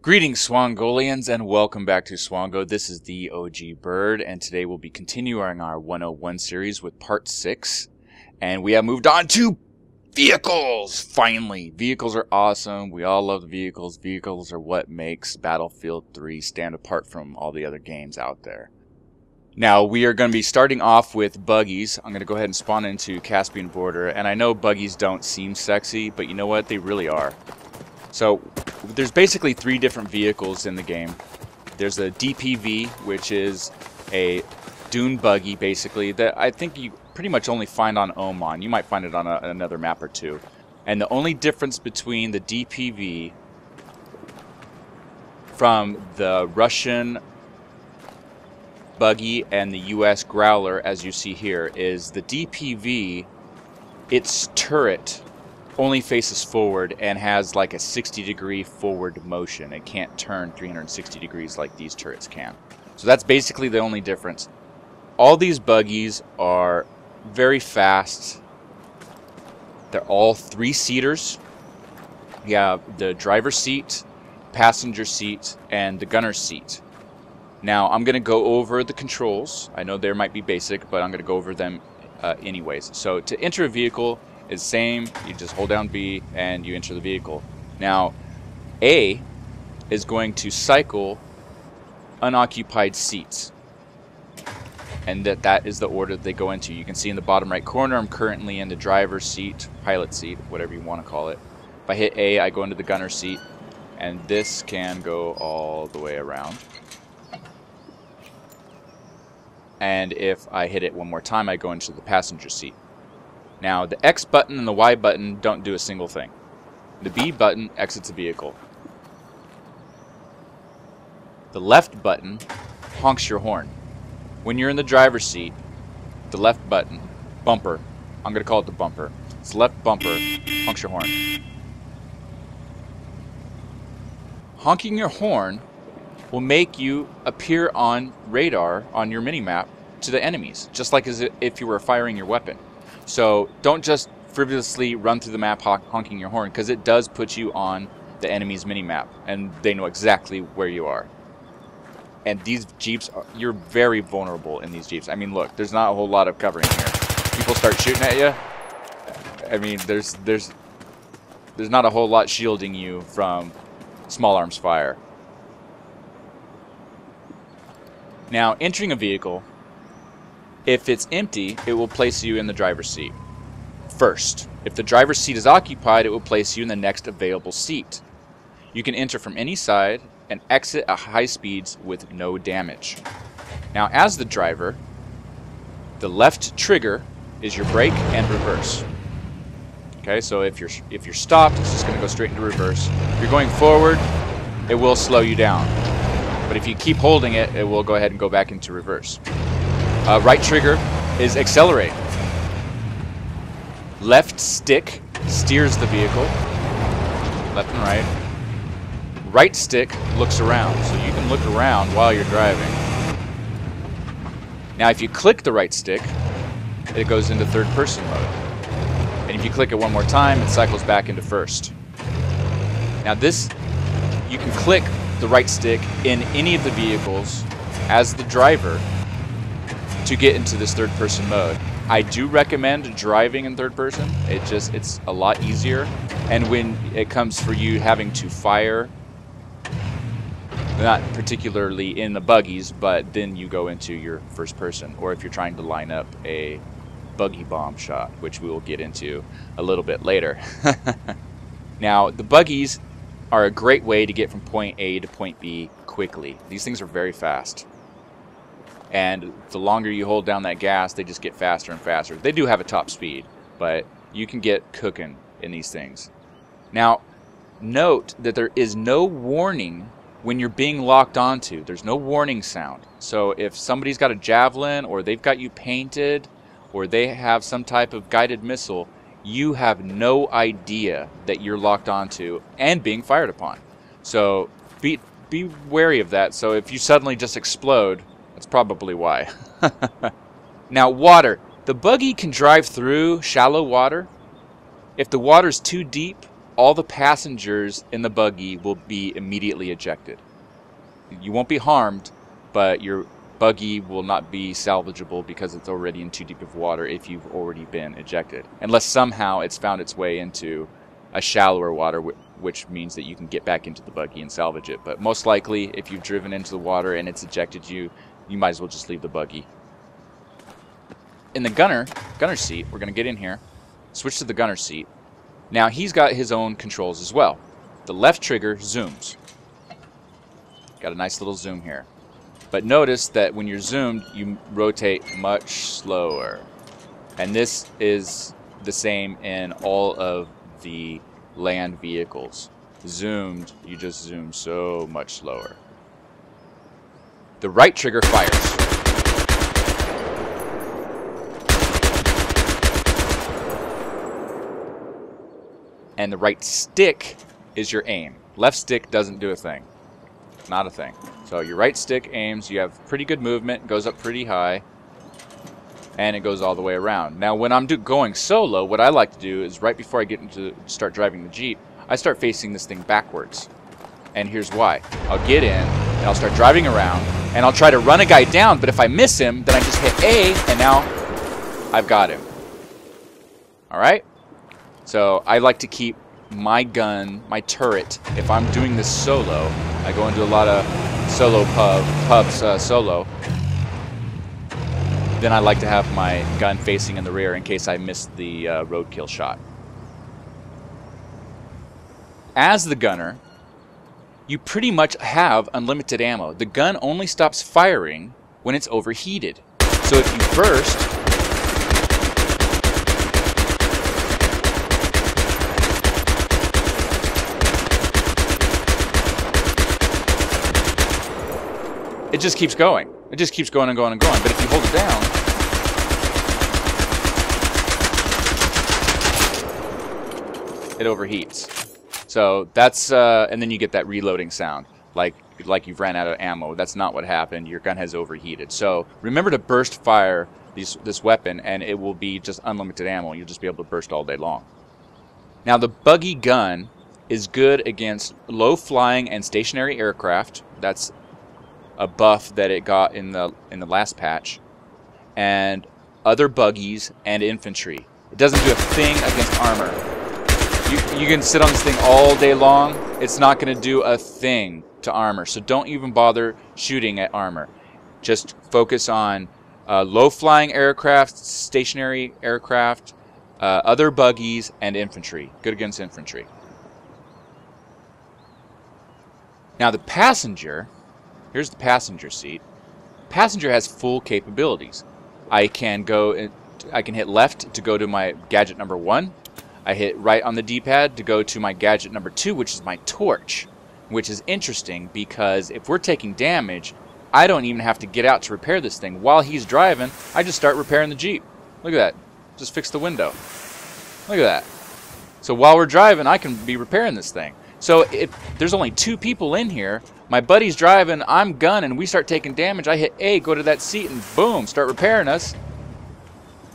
Greetings, Swangolians, and welcome back to Swango. This is the OG Bird, and today we'll be continuing our 101 series with part 6. And we have moved on to vehicles, finally. Vehicles are awesome. We all love the vehicles. Vehicles are what makes Battlefield 3 stand apart from all the other games out there. Now, we are going to be starting off with buggies. I'm going to go ahead and spawn into Caspian Border, and I know buggies don't seem sexy, but you know what? They really are. So, there's basically 3 different vehicles in the game. There's a DPV, which is a dune buggy, basically, that I think you pretty much only find on Oman. You might find it on another map or two. And the only difference between the DPV from the Russian buggy and the US Growler, as you see here, is the DPV, its turret only faces forward and has like a 60-degree forward motion. It can't turn 360 degrees like these turrets can. So that's basically the only difference. All these buggies are very fast. They're all 3-seaters. You have the driver's seat, passenger seat, and the gunner's seat. Now, I'm going to go over the controls. I know they might be basic, but I'm going to go over them anyways. So to enter a vehicle is same. You just hold down B and you enter the vehicle. Now, A is going to cycle unoccupied seats, and that is the order that they go into. You can see in the bottom right corner, I'm currently in the driver's seat, pilot seat, whatever you want to call it. If I hit A, I go into the gunner seat, and this can go all the way around. And if I hit it one more time, I go into the passenger seat. Now, the X button and the Y button don't do a single thing. The B button exits the vehicle. The left button honks your horn. When you're in the driver's seat, the left button, bumper, I'm going to call it the bumper. It's the left bumper, honks your horn. Honking your horn will make you appear on radar on your minimap to the enemies, just like as if you were firing your weapon. So don't just frivolously run through the map honking your horn, because it does put you on the enemy's minimap, and they know exactly where you are. And these Jeeps, you're very vulnerable in these Jeeps. I mean, look, there's not a whole lot of covering here. People start shooting at you. I mean, there's not a whole lot shielding you from small arms fire. Now, entering a vehicle, if it's empty, it will place you in the driver's seat first. If the driver's seat is occupied, it will place you in the next available seat. You can enter from any side and exit at high speeds with no damage. Now, as the driver, the left trigger is your brake and reverse. Okay, so if you're stopped, it's just going to go straight into reverse. If you're going forward, it will slow you down. But if you keep holding it, it will go ahead and go back into reverse. Right trigger is accelerate. Left stick steers the vehicle, left and right. Right stick looks around, so you can look around while you're driving. Now, if you click the right stick, it goes into third person mode. And if you click it one more time, it cycles back into first. Now this, you can click the right stick in any of the vehicles as the driver to get into this third person mode. I do recommend driving in third person. It's a lot easier. And when it comes for you having to fire, not particularly in the buggies, but then you go into your first person, or if you're trying to line up a buggy bomb shot, which we will get into a little bit later. Now, the buggies are a great way to get from point A to point B quickly. These things are very fast. And the longer you hold down that gas, they just get faster and faster. They do have a top speed, but you can get cooking in these things. Now, note that there is no warning when you're being locked onto. There's no warning sound. So if somebody's got a javelin, or they've got you painted, or they have some type of guided missile, you have no idea that you're locked onto and being fired upon. So be wary of that. So if you suddenly just explode, that's probably why. Now, water. The buggy can drive through shallow water. If the water's too deep, all the passengers in the buggy will be immediately ejected. You won't be harmed, but your buggy will not be salvageable because it's already in too deep of water if you've already been ejected. Unless somehow it's found its way into a shallower water, which means that you can get back into the buggy and salvage it. But most likely, if you've driven into the water and it's ejected you, you might as well just leave the buggy. In the gunner seat, we're going to get in here, switch to the gunner seat. Now he's got his own controls as well. The left trigger zooms. Got a nice little zoom here. But notice that when you're zoomed, you rotate much slower. And this is the same in all of the land vehicles. Zoomed, you just zoom so much slower. The right trigger fires. And the right stick is your aim. Left stick doesn't do a thing. Not a thing. So your right stick aims, you have pretty good movement, goes up pretty high, and it goes all the way around. Now when I'm going solo, what I like to do is right before I get into start driving the Jeep, I start facing this thing backwards. And here's why. I'll get in, and I'll start driving around, and I'll try to run a guy down, but if I miss him, then I just hit A, and now I've got him. Alright? So I like to keep my gun, my turret, if I'm doing this solo, I go into a lot of solo pubs solo, then I like to have my gun facing in the rear in case I miss the roadkill shot. As the gunner, you pretty much have unlimited ammo. The gun only stops firing when it's overheated. So if you burst, it just keeps going. It just keeps going and going and going. But if you hold it down, it overheats. So that's, and then you get that reloading sound, like you've ran out of ammo. That's not what happened. Your gun has overheated. So remember to burst fire this weapon, and it will be just unlimited ammo. You'll just be able to burst all day long. Now the buggy gun is good against low-flying and stationary aircraft. That's a buff that it got in the last patch, and other buggies and infantry. It doesn't do a thing against armor. You can sit on this thing all day long. It's not going to do a thing to armor. So don't even bother shooting at armor. Just focus on low-flying aircraft, stationary aircraft, other buggies, and infantry. Good against infantry. Now the passenger. Here's the passenger seat. Passenger has full capabilities. I can hit left to go to my gadget number 1. I hit right on the D-pad to go to my gadget number 2, which is my torch, which is interesting because if we're taking damage, I don't even have to get out to repair this thing. While he's driving, I just start repairing the Jeep. Look at that. Just fix the window. Look at that. So while we're driving, I can be repairing this thing. So if there's only 2 people in here, my buddy's driving, I'm gunning, we start taking damage, I hit A, go to that seat, and boom, start repairing us.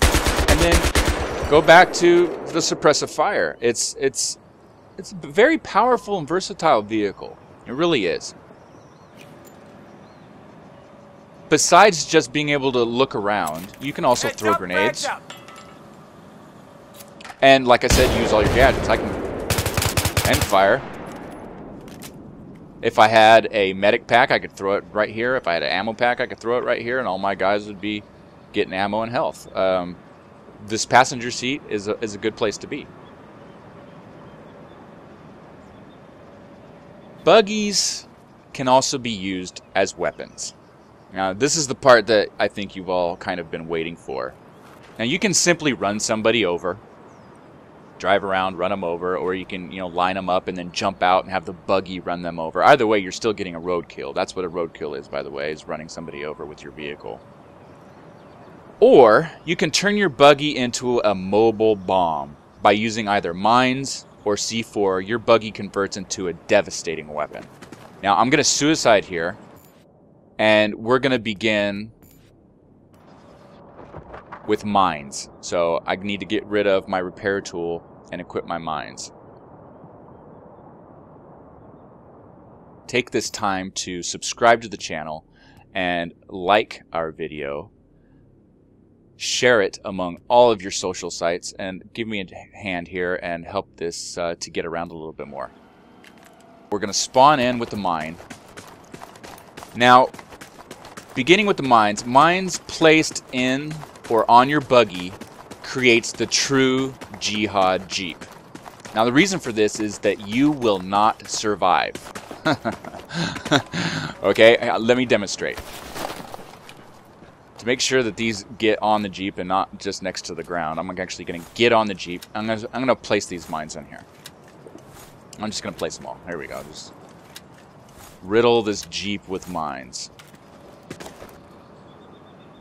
And then go back to the suppressive fire. It's a very powerful and versatile vehicle. It really is. Besides just being able to look around, you can also throw grenades. And like I said, use all your gadgets. And fire. If I had a medic pack, I could throw it right here. If I had an ammo pack, I could throw it right here, and all my guys would be getting ammo and health. This passenger seat is a good place to be. Buggies can also be used as weapons. Now, this is the part that I think you've all kind of been waiting for. Now, you can simply run somebody over, drive around, run them over, or you can, line them up and then jump out and have the buggy run them over. Either way, you're still getting a roadkill. That's what a roadkill is, by the way, is running somebody over with your vehicle. Or you can turn your buggy into a mobile bomb by using either mines or C4. Your buggy converts into a devastating weapon. Now, I'm going to suicide here, and we're going to begin with mines. So I need to get rid of my repair tool and equip my mines. take this time to subscribe to the channel and like our video. Share it among all of your social sites and give me a hand here and help this to get around a little bit more. We're going to spawn in with the mine. Now, beginning with the mines placed in or on your buggy creates the true Jihad Jeep. Now the reason for this is that you will not survive. Okay, let me demonstrate. To make sure that these get on the Jeep and not just next to the ground, I'm actually going to get on the Jeep. I'm going to place these mines in here. I'm just going to place them all. Here we go. Just riddle this Jeep with mines.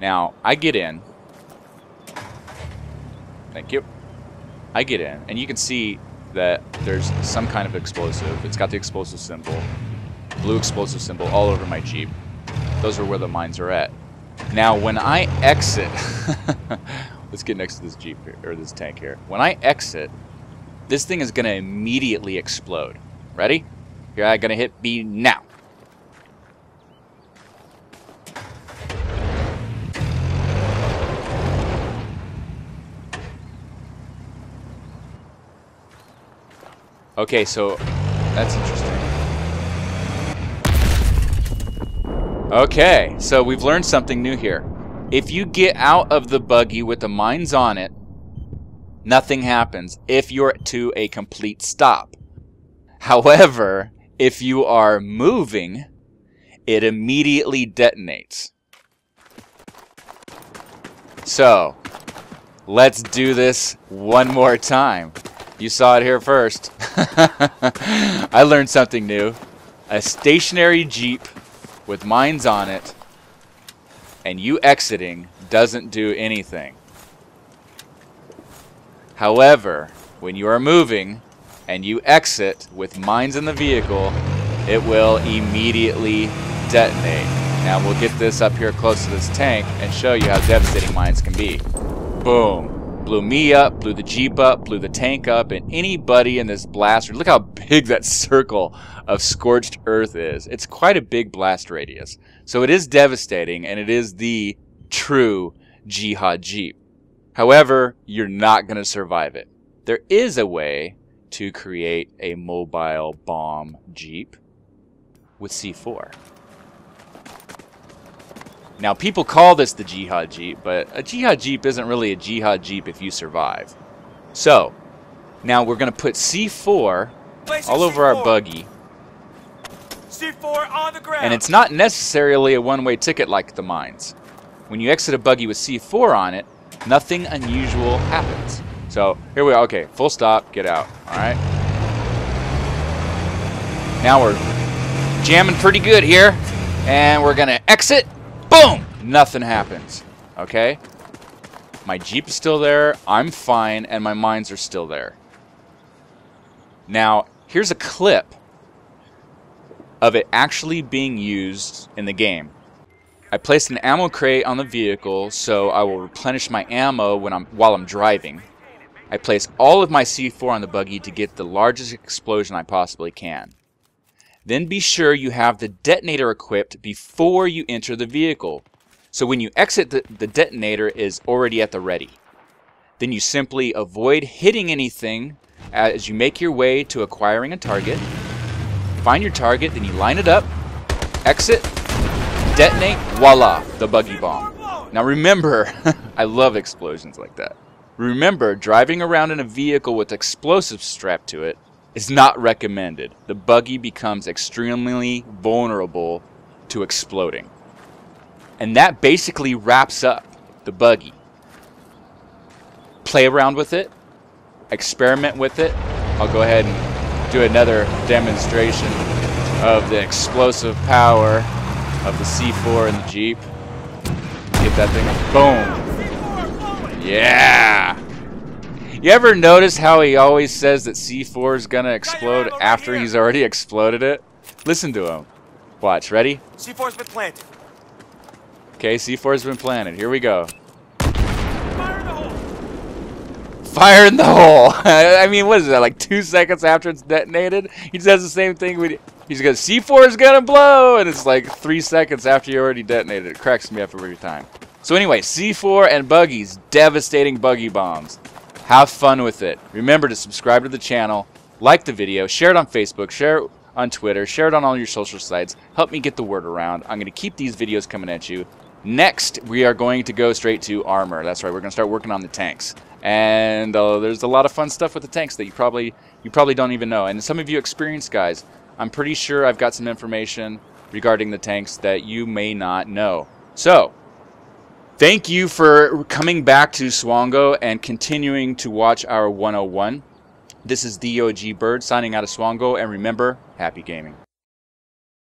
Now, I get in. Thank you. I get in, and you can see that there's some kind of explosive. It's got the explosive symbol, blue explosive symbol all over my Jeep. Those are where the mines are at. Now, when I exit, let's get next to this Jeep here, or this tank here. When I exit, this thing is going to immediately explode. Ready? Here, I'm going to hit B now. Okay, so that's interesting. Okay, so we've learned something new here. If you get out of the buggy with the mines on it, nothing happens if you're to a complete stop. However, if you are moving, it immediately detonates. So, let's do this one more time. You saw it here first. I learned something new. A stationary Jeep with mines on it and you exiting doesn't do anything. However, when you are moving and you exit with mines in the vehicle, it will immediately detonate. Now we'll get this up here close to this tank and show you how devastating mines can be. Boom. Blew me up, blew the Jeep up, blew the tank up, and anybody in this blast, look how big that circle of scorched earth is. It's quite a big blast radius. So it is devastating, and it is the true Jihad Jeep. However, you're not going to survive it. There is a way to create a mobile bomb Jeep with C4. Now, people call this the Jihad Jeep, but a Jihad Jeep isn't really a Jihad Jeep if you survive. So, now we're going to put C4 all over our buggy. C4 on the ground. And it's not necessarily a one-way ticket like the mines. When you exit a buggy with C4 on it, nothing unusual happens. So, here we are. Okay, full stop, get out. Alright? Now we're jamming pretty good here. And we're going to exit. Boom! Nothing happens. Okay? My Jeep is still there, I'm fine, and my mines are still there. Now, here's a clip of it actually being used in the game. I placed an ammo crate on the vehicle so I will replenish my ammo while I'm driving. I place all of my C4 on the buggy to get the largest explosion I possibly can. Then be sure you have the detonator equipped before you enter the vehicle. So when you exit, the detonator is already at the ready. Then you simply avoid hitting anything as you make your way to acquiring a target. Find your target, then you line it up, exit, detonate, voila, the buggy bomb. Now remember, I love explosions like that. Remember, driving around in a vehicle with explosives strapped to it is not recommended. The buggy becomes extremely vulnerable to exploding. And that basically wraps up the buggy. Play around with it, experiment with it. I'll go ahead and do another demonstration of the explosive power of the C4 in the Jeep. Get that thing, boom. Yeah! You ever notice how he always says that C4 is going to explode after he's already exploded it? Listen to him. Watch, ready? C4's been planted. Okay, C4's been planted. Here we go. Fire in the hole! Fire in the hole! I mean, what is that, like 2 seconds after it's detonated? He does the same thing. He He's got C4 is gonna blow, and it's like 3 seconds after you already detonated. It cracks me up every time. So anyway, C4 and Buggies, devastating buggy bombs. Have fun with it. Remember to subscribe to the channel, like the video, share it on Facebook, share it on Twitter, share it on all your social sites. Help me get the word around. I'm going to keep these videos coming at you. Next, we are going to go straight to armor. That's right, we're going to start working on the tanks. And there's a lot of fun stuff with the tanks that you probably don't even know. And some of you experienced guys, I'm pretty sure I've got some information regarding the tanks that you may not know. So, thank you for coming back to Swango and continuing to watch our 101. This is the OG Bird signing out of Swango, and remember, happy gaming.